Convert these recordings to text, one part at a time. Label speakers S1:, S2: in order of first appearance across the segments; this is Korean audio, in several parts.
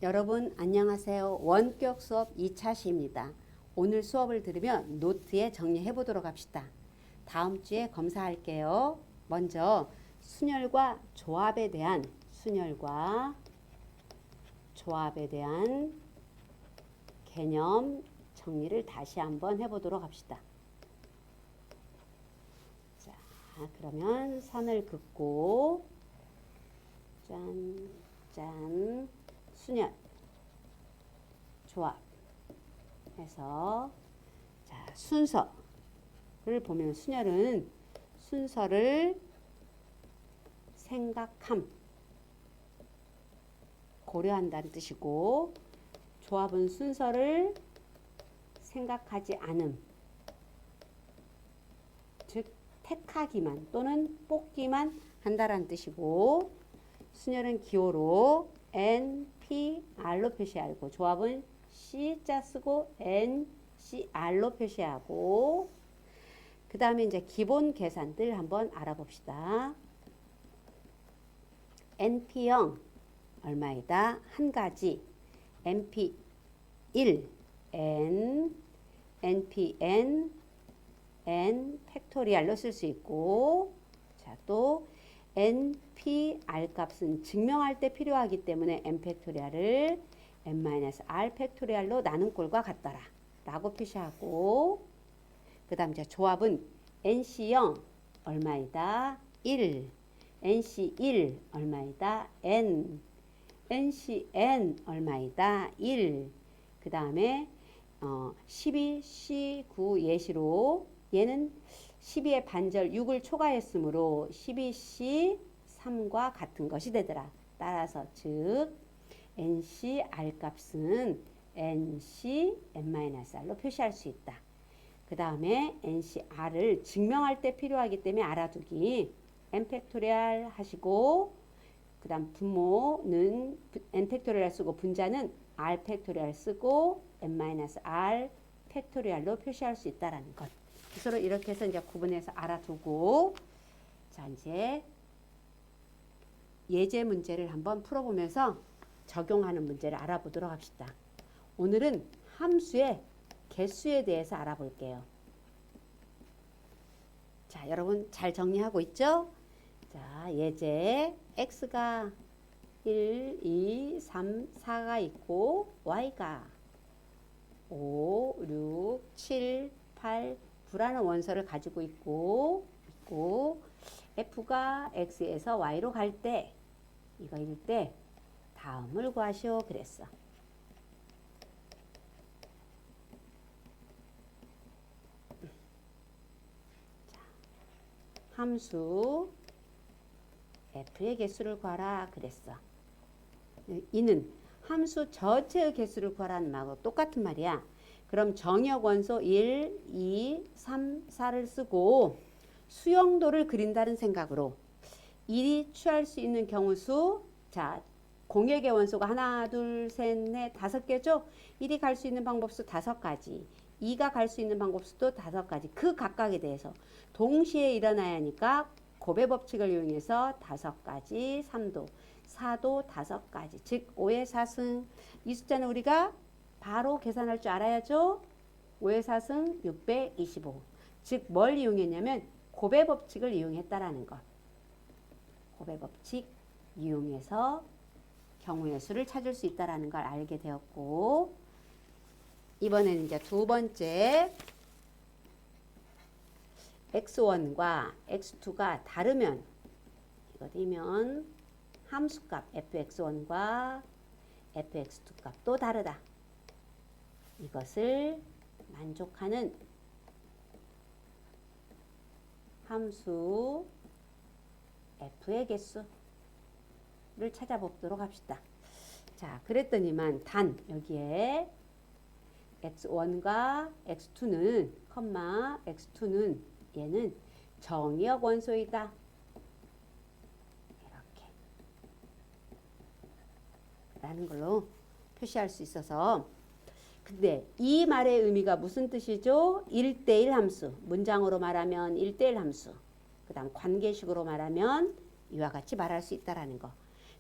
S1: 여러분 안녕하세요. 원격 수업 2차 시입니다. 오늘 수업을 들으면 노트에 정리해 보도록 합시다. 다음 주에 검사할게요. 먼저 순열과 조합에 대한 개념 정리를 다시 한번 해보도록 합시다. 자, 그러면 선을 긋고 짠 순열 조합 해서 자 순서를 보면 순열은 순서를 생각함 고려한다는 뜻이고 조합은 순서를 생각하지 않음 즉 택하기만 또는 뽑기만 한다라는 뜻이고 순열은 기호로 N, P, R로 표시하고 조합은 C자 쓰고 N, C, R로 표시하고 그 다음에 이제 기본 계산들 한번 알아봅시다. NP0 얼마이다? 한 가지 NP1 N, NPN N 팩토리얼로 쓸 수 있고 자, 또 NPR 값은 증명할 때 필요하기 때문에 N 팩토리얼을 N-R 팩토리얼로 나눈 꼴과 같더라 라고 표시하고 그 다음 이제 조합은 NC0 얼마이다? 1 NC1 얼마이다? N NCN 얼마이다? 1 그 다음에 12C9 예시로 얘는 12의 반절 6을 초과했으므로 12C3과 같은 것이 되더라. 따라서 즉 NCR 값은 NCN-R로 표시할 수 있다. 그 다음에 NCR을 증명할 때 필요하기 때문에 알아두기 N팩토리얼 하시고 그 다음 분모는 N팩토리얼 쓰고 분자는 R팩토리얼 쓰고 N-R 팩토리얼로 표시할 수 있다는 것. 서로 이렇게 해서 이제 구분해서 알아두고 자 이제 예제 문제를 한번 풀어보면서 적용하는 문제를 알아보도록 합시다. 오늘은 함수의 개수에 대해서 알아볼게요. 자 여러분 잘 정리하고 있죠? 자 예제 x가 1, 2, 3, 4가 있고 y가 5, 6, 7, 8, 9라는 원소를 가지고 있고 f가 x에서 y로 갈 때 이거일 때 다음을 구하시오 그랬어. 자, 함수 f의 개수를 구하라 그랬어. 이는 함수 전체의 개수를 구하라는 말하고 똑같은 말이야. 그럼 정역 원소 1, 2, 3, 4를 쓰고 수용도를 그린다는 생각으로 1이 취할 수 있는 경우 수, 자 공역의 원소가 하나, 둘, 셋, 넷, 5개죠. 1이 갈 수 있는 방법수 5가지, 2가 갈 수 있는 방법수도 5가지. 그 각각에 대해서 동시에 일어나야 하니까 곱의 법칙을 이용해서 5가지, 3도, 4도 5가지. 즉 5의 4승 이 숫자는 우리가 바로 계산할 줄 알아야죠. 5의 4승 625. 즉 뭘 이용했냐면 곱의 법칙을 이용했다라는 것. 곱의 법칙 이용해서 경우의 수를 찾을 수 있다라는 걸 알게 되었고 이번에는 이제 두 번째 x1과 x2가 다르면 이거 되면 함수값 fx1과 fx2 값도 다르다. 이것을 만족하는 함수 f의 개수를 찾아보도록 합시다. 자, 그랬더니만 단 여기에 x1과 x2는 x2는 얘는 정역 원소이다. 이렇게 라는 걸로 표시할 수 있어서 근데 이 말의 의미가 무슨 뜻이죠? 1대1 함수. 문장으로 말하면 1대1 함수. 그 다음 관계식으로 말하면 이와 같이 말할 수 있다라는 거.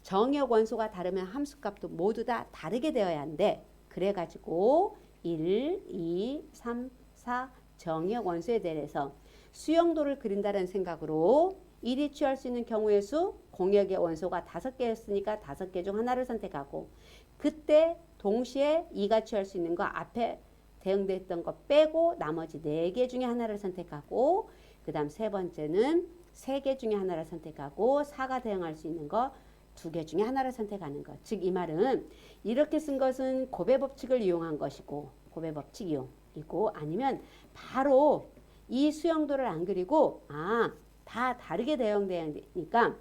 S1: 정역 원소가 다르면 함수값도 모두 다 다르게 되어야 한대. 그래가지고 1, 2, 3, 4 정역 원소에 대해서 수용도를 그린다는 생각으로 1이 취할 수 있는 경우의 수, 공역의 원소가 5개였으니까 5개 중 하나를 선택하고, 그때 동시에 2가 취할 수 있는 거 앞에 대응됐던 거 빼고 나머지 4개 중에 하나를 선택하고, 그 다음 세 번째는 3개 중에 하나를 선택하고, 4가 대응할 수 있는 거 2개 중에 하나를 선택하는 것. 즉 이 말은 이렇게 쓴 것은 고배 법칙을 이용한 것이고, 고배 법칙 이용이고, 아니면 바로 이 수용도를 안 그리고 다 다르게 대응되니까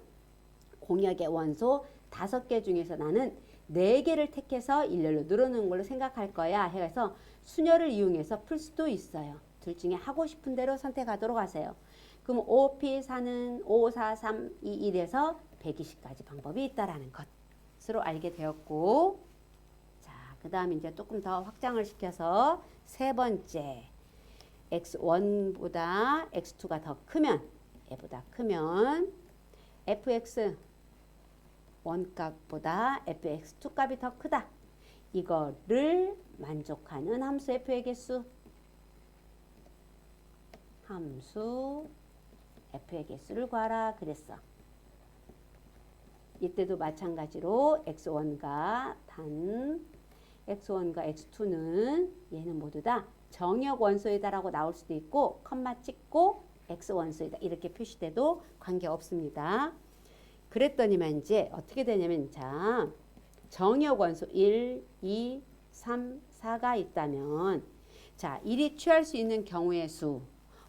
S1: 공역의 원소 5개 중에서 나는 4개를 택해서 일렬로 늘어놓은 걸로 생각할 거야 해서 순열을 이용해서 풀 수도 있어요. 둘 중에 하고 싶은 대로 선택하도록 하세요. 그럼 OP4는 5, 4, 3, 2, 1에서 120까지 방법이 있다라는 것으로 알게 되었고, 자, 그 다음 이제 조금 더 확장을 시켜서 세 번째, x1보다 x2가 더 크면, 얘보다 크면 fx 1값보다 fx2 값이 더 크다. 이거를 만족하는 함수 f의 개수, 함수 f의 개수를 구하라 그랬어. 이때도 마찬가지로 x1과 x1과 x2는 얘는 모두 다 정역 원소이다라고 나올 수도 있고, 컴마 찍고 x 원소이다 이렇게 표시돼도 관계없습니다. 그랬더니만 이제 어떻게 되냐면, 자, 정역 원소 1, 2, 3, 4가 있다면, 자, 1이 취할 수 있는 경우의 수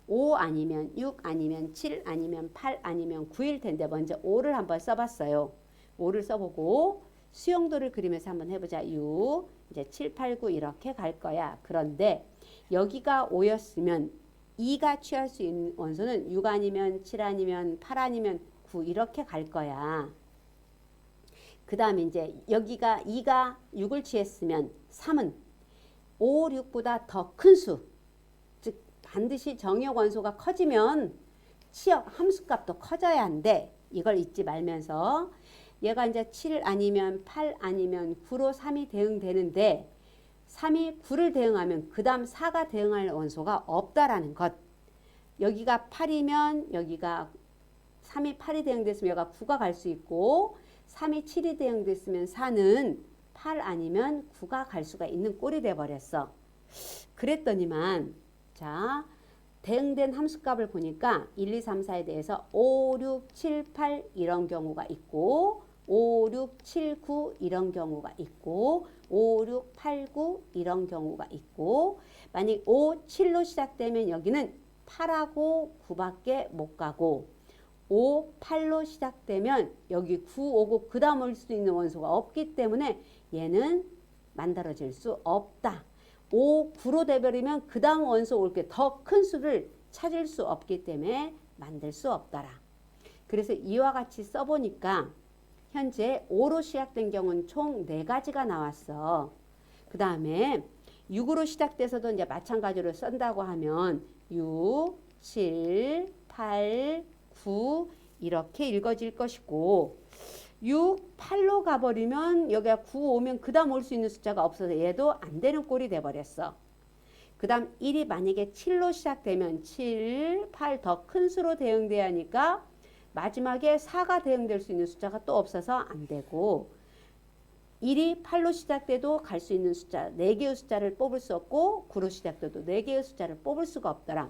S1: 5 아니면 6 아니면 7 아니면 8 아니면 9일 텐데, 먼저 5를 한번 써봤어요. 5를 써보고 수용도를 그리면서 한번 해보자. 6, 이제 7, 8, 9 이렇게 갈 거야. 그런데 여기가 5였으면 2가 취할 수 있는 원소는 6 아니면 7 아니면 8 아니면 9 이렇게 갈 거야. 그 다음에 이제 여기가 2가 6을 취했으면 3은 5, 6보다 더 큰 수, 즉 반드시 정역 원소가 커지면 치역 함수값도 커져야 한대. 이걸 잊지 말면서 얘가 이제 7 아니면 8 아니면 9로 3이 대응되는데, 3이 9를 대응하면 그 다음 4가 대응할 원소가 없다라는 것. 여기가 8이면 여기가 3이 8이 대응됐으면 여기가 9가 갈 수 있고, 3이 7이 대응됐으면 4는 8 아니면 9가 갈 수가 있는 꼴이 돼버렸어. 그랬더니만, 자, 대응된 함수값을 보니까 1, 2, 3, 4에 대해서 5, 6, 7, 8 이런 경우가 있고, 5, 6, 7, 9 이런 경우가 있고, 5, 6, 8, 9 이런 경우가 있고, 만약 5, 7로 시작되면 여기는 8하고 9밖에 못 가고, 5, 8로 시작되면 여기 9 오고 그 다음 올 수 있는 원소가 없기 때문에 얘는 만들어질 수 없다. 5, 9로 돼버리면 그 다음 원소 올 게 더 큰 수를 찾을 수 없기 때문에 만들 수 없더라. 그래서 이와 같이 써보니까 현재 5로 시작된 경우는 총 4가지가 나왔어. 그 다음에 6으로 시작돼서도 이제 마찬가지로 쓴다고 하면 6, 7, 8, 9 이렇게 읽어질 것이고, 6, 8로 가버리면 여기가 9 오면 그 다음 올 수 있는 숫자가 없어서 얘도 안 되는 꼴이 돼버렸어. 그 다음 1이 만약에 7로 시작되면 7, 8 더 큰 수로 대응돼야 하니까 마지막에 4가 대응될 수 있는 숫자가 또 없어서 안 되고, 1이 8로 시작돼도 갈 수 있는 숫자 4개의 숫자를 뽑을 수 없고, 9로 시작돼도 4개의 숫자를 뽑을 수가 없더라.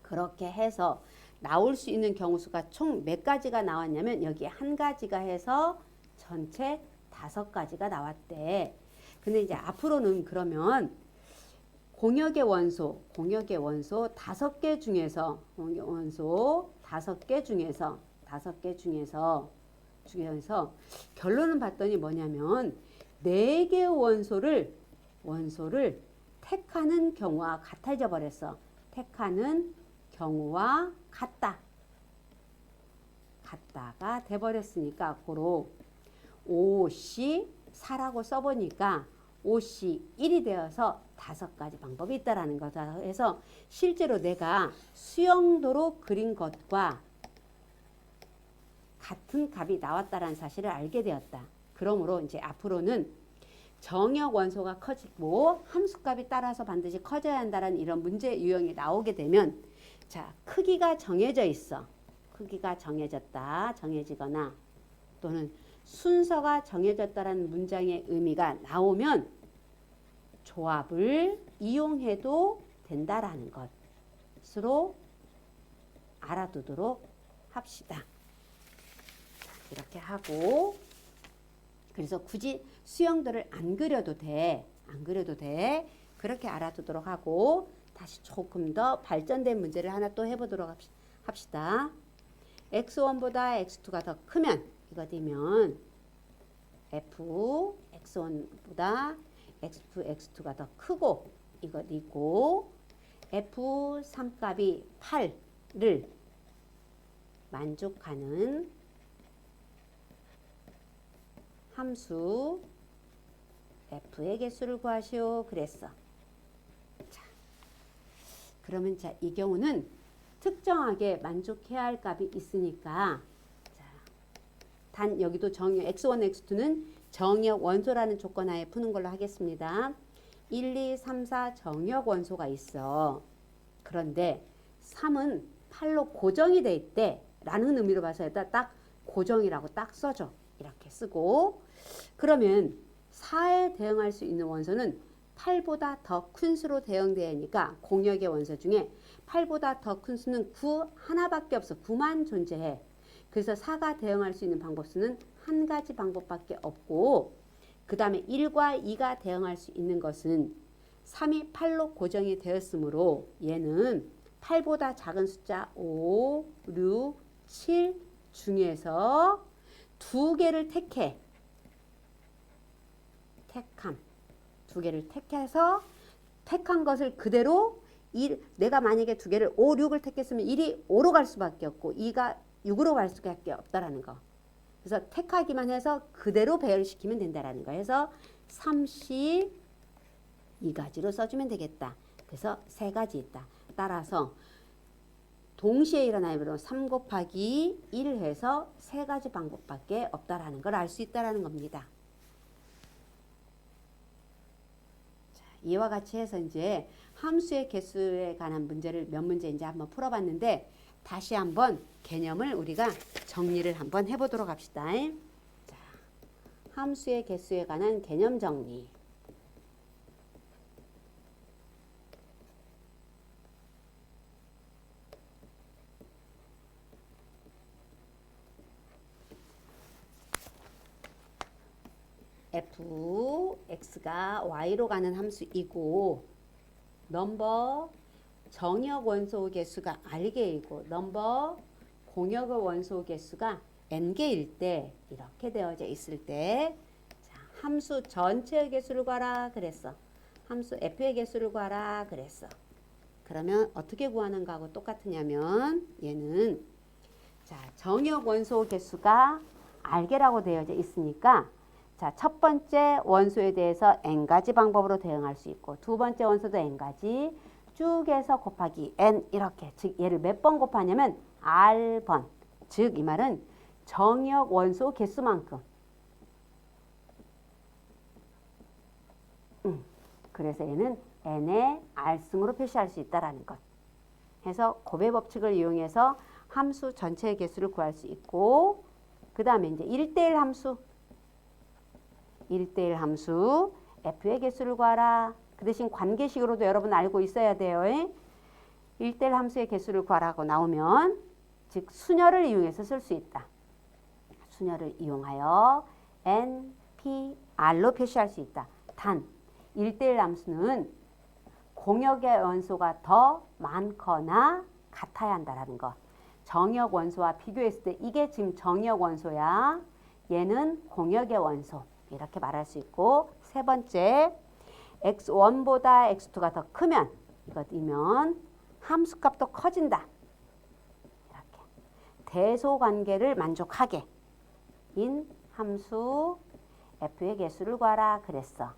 S1: 그렇게 해서 나올 수 있는 경우수가 총 몇 가지가 나왔냐면, 여기에 한 가지가 해서 전체 5가지가 나왔대. 근데 이제 앞으로는 그러면 공역의 원소 5개 중에서, 공역 원소 5개 중에서 결론을 봤더니 뭐냐면 4개의 원소를 택하는 경우와 같아져 버렸어. 택하는 경우와 같다가 돼버렸으니까, 고로 5C 4라고 써보니까 5C 1이 되어서 5가지 방법이 있다라는 거다. 해서 실제로 내가 수영도로 그린 것과 같은 값이 나왔다라는 사실을 알게 되었다. 그러므로 이제 앞으로는 정역 원소가 커지고 함수값이 따라서 반드시 커져야 한다는 이런 문제 유형이 나오게 되면 자, 크기가 정해져 있어. 크기가 정해졌다. 정해지거나 또는 순서가 정해졌다라는 문장의 의미가 나오면 조합을 이용해도 된다라는 것으로 알아두도록 합시다. 이렇게 하고 그래서 굳이 수형들을 안 그려도 돼. 안 그려도 돼. 그렇게 알아두도록 하고 다시 조금 더 발전된 문제를 하나 또 해보도록 합시다. x1보다 x2가 더 크면 이거 되면 f x1보다 x2, x2가 더 크고 이거 있고 f3 값이 8를 만족하는 함수 f의 개수를 구하시오 그랬어. 자, 그러면 자, 이 경우는 특정하게 만족해야 할 값이 있으니까 자, 단 여기도 정역 x1, x2는 정역 원소라는 조건 하에 푸는 걸로 하겠습니다. 1, 2, 3, 4 정역 원소가 있어. 그런데 3은 8로 고정이 돼 있대 라는 의미로 봐서 딱 고정이라고 딱 써줘. 이렇게 쓰고 그러면 4에 대응할 수 있는 원소는 8보다 더 큰 수로 대응되어 있으니까 공역의 원소 중에 8보다 더 큰 수는 9 하나밖에 없어. 9만 존재해. 그래서 4가 대응할 수 있는 방법수는 한 가지 방법밖에 없고 그 다음에 1과 2가 대응할 수 있는 것은 3이 8로 고정이 되었으므로 얘는 8보다 작은 숫자 5, 6, 7 중에서 두 개를 택해. 택함. 두 개를 택해서 택한 것을 그대로 내가 만약에 두 개를 5, 6을 택했으면 1이 5로 갈 수밖에 없고 2가 6으로 갈 수밖에 없다라는 거. 그래서 택하기만 해서 그대로 배열시키면 된다라는 거. 해서 30 2가지로 써주면 되겠다. 그래서 세 가지 있다. 따라서 동시에 일어나면 3 곱하기 1 해서 세 가지 방법밖에 없다라는 걸 알 수 있다라는 겁니다. 자, 이와 같이 해서 이제 함수의 개수에 관한 문제를 몇 문제 이제 한번 풀어봤는데 다시 한번 개념을 우리가 정리를 한번 해보도록 합시다. 자, 함수의 개수에 관한 개념 정리. fx가 y로 가는 함수이고 넘버 정역 원소 개수가 r개이고 넘버 공역의 원소 개수가 n개일 때 이렇게 되어져 있을 때 자, 함수 전체의 개수를 구하라 그랬어. 함수 f의 개수를 구하라 그랬어. 그러면 어떻게 구하는 거하고 똑같으냐면 얘는 자, 정역 원소 개수가 r개라고 되어져 있으니까 자, 첫 번째 원소에 대해서 n가지 방법으로 대응할 수 있고 두 번째 원소도 n가지 쭉 해서 곱하기 n 이렇게 즉 얘를 몇 번 곱하냐면 r번 즉 이 말은 정역 원소 개수만큼 그래서 얘는 n의 r승으로 표시할 수 있다라는 것 해서 곱의 법칙을 이용해서 함수 전체의 개수를 구할 수 있고 그 다음에 이제 1대1 함수 1대1 함수 f의 개수를 구하라. 그 대신 관계식으로도 여러분 알고 있어야 돼요. 1대1 함수의 개수를 구하라고 나오면 즉 수녀를 이용해서 쓸 수 있다. 수녀를 이용하여 n, p, r로 표시할 수 있다. 단 1대1 함수는 공역의 원소가 더 많거나 같아야 한다는 거. 정역 원소와 비교했을 때 이게 지금 정역 원소야. 얘는 공역의 원소. 이렇게 말할 수 있고 세 번째 x1보다 x2가 더 크면 이것이면 함수값도 커진다. 이렇게 대소관계를 만족하게 인 함수 f의 개수를 구하라 그랬어.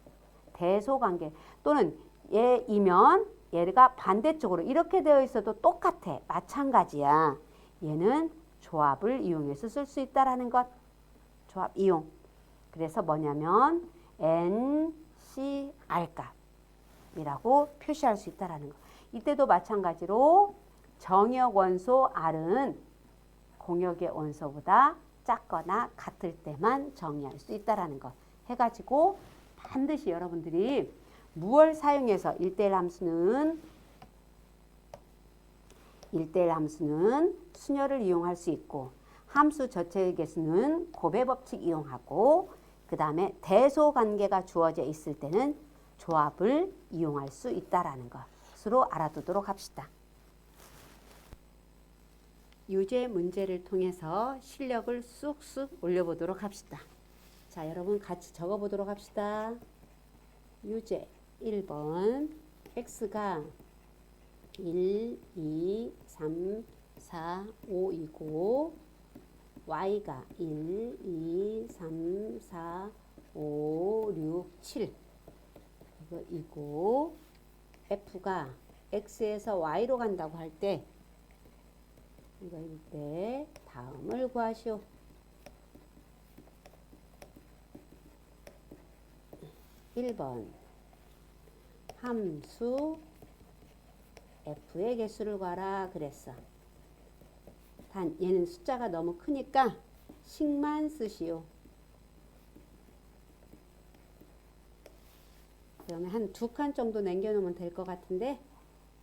S1: 대소관계 또는 얘이면 얘가 반대쪽으로 이렇게 되어 있어도 똑같아. 마찬가지야. 얘는 조합을 이용해서 쓸 수 있다라는 것. 조합 이용. 그래서 뭐냐면 NCR 값이라고 표시할 수 있다라는 것. 이때도 마찬가지로 정역 원소 R은 공역의 원소보다 작거나 같을 때만 정의할 수 있다라는 것 해가지고 반드시 여러분들이 무얼 사용해서 1대1 함수는 순열을 이용할 수 있고 함수 전체의 개수는 곱의 법칙 이용하고 그 다음에 대소 관계가 주어져 있을 때는 조합을 이용할 수 있다라는 것으로 알아두도록 합시다. 유제 문제를 통해서 실력을 쑥쑥 올려보도록 합시다. 자, 여러분 같이 적어보도록 합시다. 유제 1번 x가 1, 2, 3, 4, 5이고 y가 1, 2, 3, 4, 5, 6, 7 이거이고 f가 x에서 y로 간다고 할 때 이거일 때 다음을 구하시오. 1번 함수 f의 개수를 구하라 그랬어. 단 얘는 숫자가 너무 크니까 식만 쓰시오. 그러면 한 2칸 정도 남겨놓으면 될 것 같은데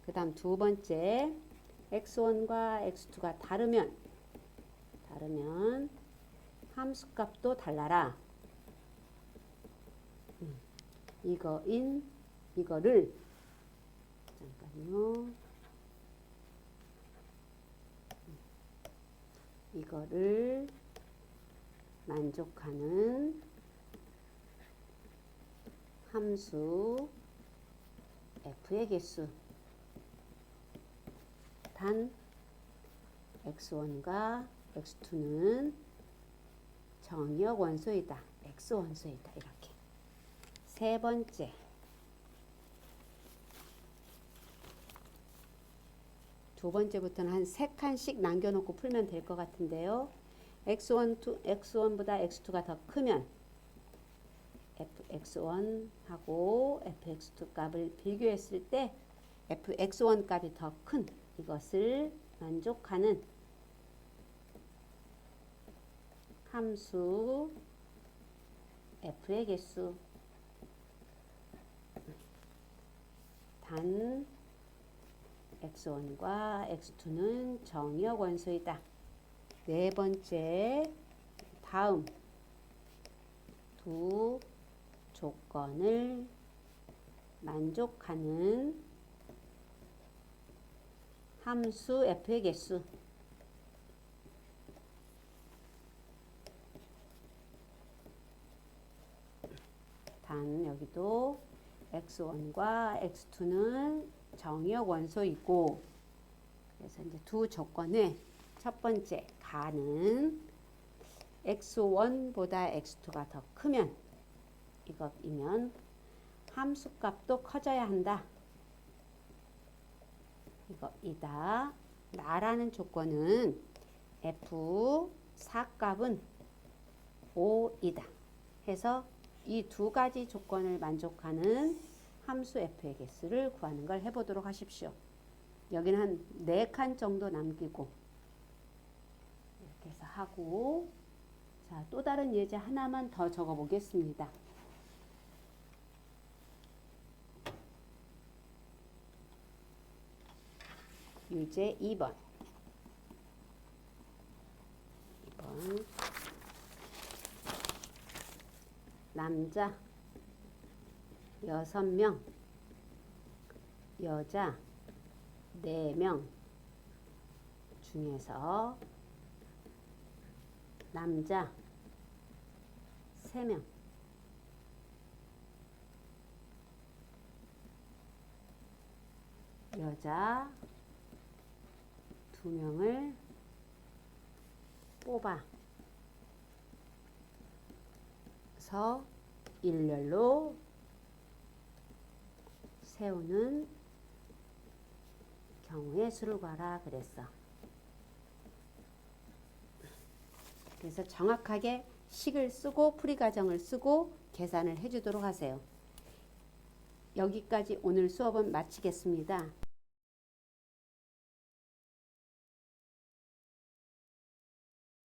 S1: 그 다음 두 번째 x1과 x2가 다르면 함수값도 달라라. 이거를 잠깐요. 이거를 만족하는 함수 f의 개수 단 x1과 x2는 정역 원소이다. x 원소이다. 이렇게. 세 번째 두 번째부터는 한 3칸씩 남겨놓고 풀면 될 것 같은데요. x1보다 x2가 더 크면 fx1하고 fx2 값을 비교했을 때 fx1 값이 더 큰 이것을 만족하는 함수 f의 개수 단 x1과 x2는 정역 원소이다. 네 번째 다음 두 조건을 만족하는 함수 f의 개수 단 여기도 x1과 x2는 정역 원소이고 그래서 이제 두 조건에 첫 번째 가는 x1보다 x2가 더 크면 이것이면 함수값도 커져야 한다. 이거이다. 나라는 조건은 f4 값은 5이다. 해서 이 두 가지 조건을 만족하는 함수 f의 개수를 구하는 걸 해보도록 하십시오. 여기는 한 4칸 정도 남기고 이렇게 해서 하고 자, 또 다른 예제 하나만 더 적어 보겠습니다. 유제 2번. 남자 6명, 여자 4명 중에서 남자 3명, 여자 2명을 뽑아서 일렬로 세우는 경우의 수를 구하라 그랬어. 그래서 정확하게 식을 쓰고 풀이 과정을 쓰고 계산을 해주도록 하세요. 여기까지 오늘 수업은 마치겠습니다.